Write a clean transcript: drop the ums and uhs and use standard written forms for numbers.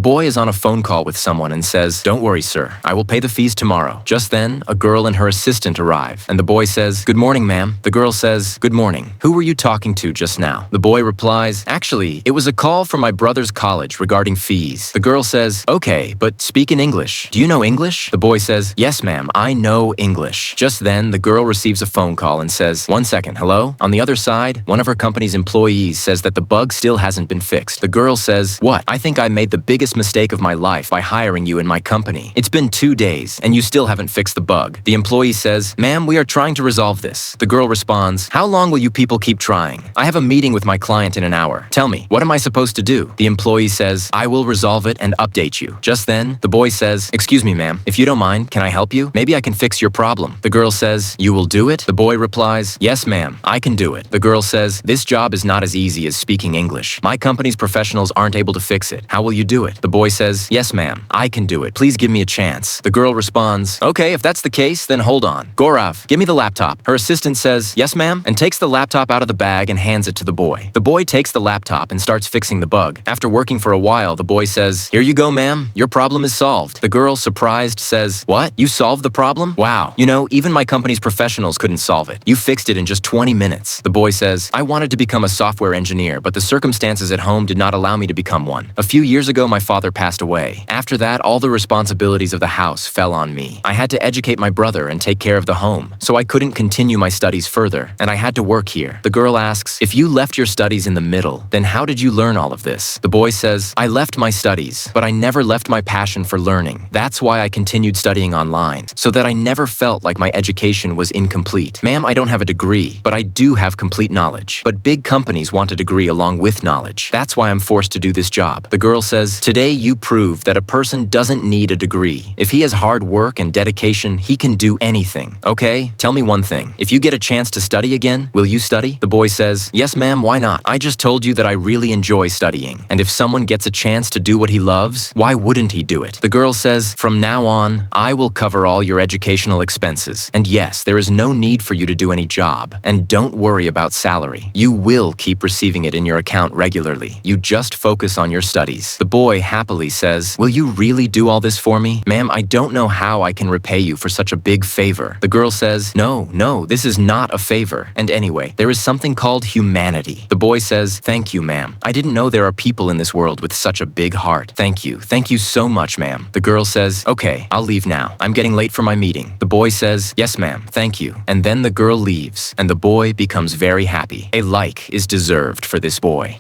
boy is on a phone call with someone and says, "Don't worry, sir. I will pay the fees tomorrow." Just then, a girl and her assistant arrive, and the boy says, "Good morning, ma'am." The girl says, "Good morning. Who were you talking to just now?" The boy replies, "Actually, it was a call from my brother's college regarding fees." The girl says, "Okay, but speak in English. Do you know English?" The boy says, "Yes, ma'am, I know English." Just then, the girl receives a phone call and says, "One second, hello?" On the other side, one of her company's employees says that the bug still hasn't been fixed. The girl says, "What? I think I made the biggest mistake of my life by hiring you in my company. It's been 2 days, and you still haven't fixed the bug." The employee says, "Ma'am, we are trying to resolve this." The girl responds, "How long will you people keep trying? I have a meeting with my client in an hour. Tell me, what am I supposed to do?" The employee says, "I will resolve it and update you." Just then, the boy says, "Excuse me, ma'am, if you don't mind, can I help you? Maybe I can fix your problem." The girl says, "You will do it?" The boy replies, "Yes, ma'am, I can do it." The girl says, "This job is not as easy as speaking English. My company's professionals aren't able to fix it. How will you do it?" The boy says, "Yes, ma'am, I can do it. Please give me a chance." The girl responds, "Okay, if that's the case, then hold on. Gaurav, give me the laptop." Her assistant says, "Yes, ma'am," and takes the laptop out of the bag and hands it to the boy. The boy takes the laptop and starts fixing the bug. After working for a while, the boy says, "Here you go, ma'am. Your problem is solved." The girl, surprised, says, "What? You solved the problem? Wow. You know, even my company's professionals couldn't solve it. You fixed it in just 20 minutes. The boy says, "I wanted to become a software engineer, but the circumstances at home did not allow me to become one. A few years ago, my father passed away. After that, all the responsibilities of the house fell on me. I had to educate my brother and take care of the home, so I couldn't continue my studies further, and I had to work here." The girl asks, "If you left your studies in the middle, then how did you learn all of this?" The boy says, "I left my studies, but I never left my passion for learning. That's why I continued studying online, so that I never felt like my education was incomplete. Ma'am, I don't have a degree, but I do have complete knowledge. But big companies want a degree along with knowledge. That's why I'm forced to do this job." The girl says, "Today you prove that a person doesn't need a degree. If he has hard work and dedication, he can do anything. Okay, tell me one thing. If you get a chance to study again, will you study?" The boy says, "Yes, ma'am, why not? I just told you that I really enjoy studying. And if someone gets a chance to do what he loves, why wouldn't he do it?" The girl says, "From now on, I will cover all your educational expenses. And yes, there is no need for you to do any job. And don't worry about salary. You will keep receiving it in your account regularly. You just focus on your studies." The boy happily says, "Will you really do all this for me? Ma'am, I don't know how I can repay you for such a big favor." The girl says, No, this is not a favor. And anyway, there is something called humanity." The boy says, "Thank you, ma'am. I didn't know there are people in this world with such a big heart. Thank you. Thank you so much, ma'am." The girl says, "Okay, I'll leave now. I'm getting late for my meeting." The boy says, "Yes, ma'am. Thank you." And then the girl leaves, and the boy becomes very happy. A like is deserved for this boy.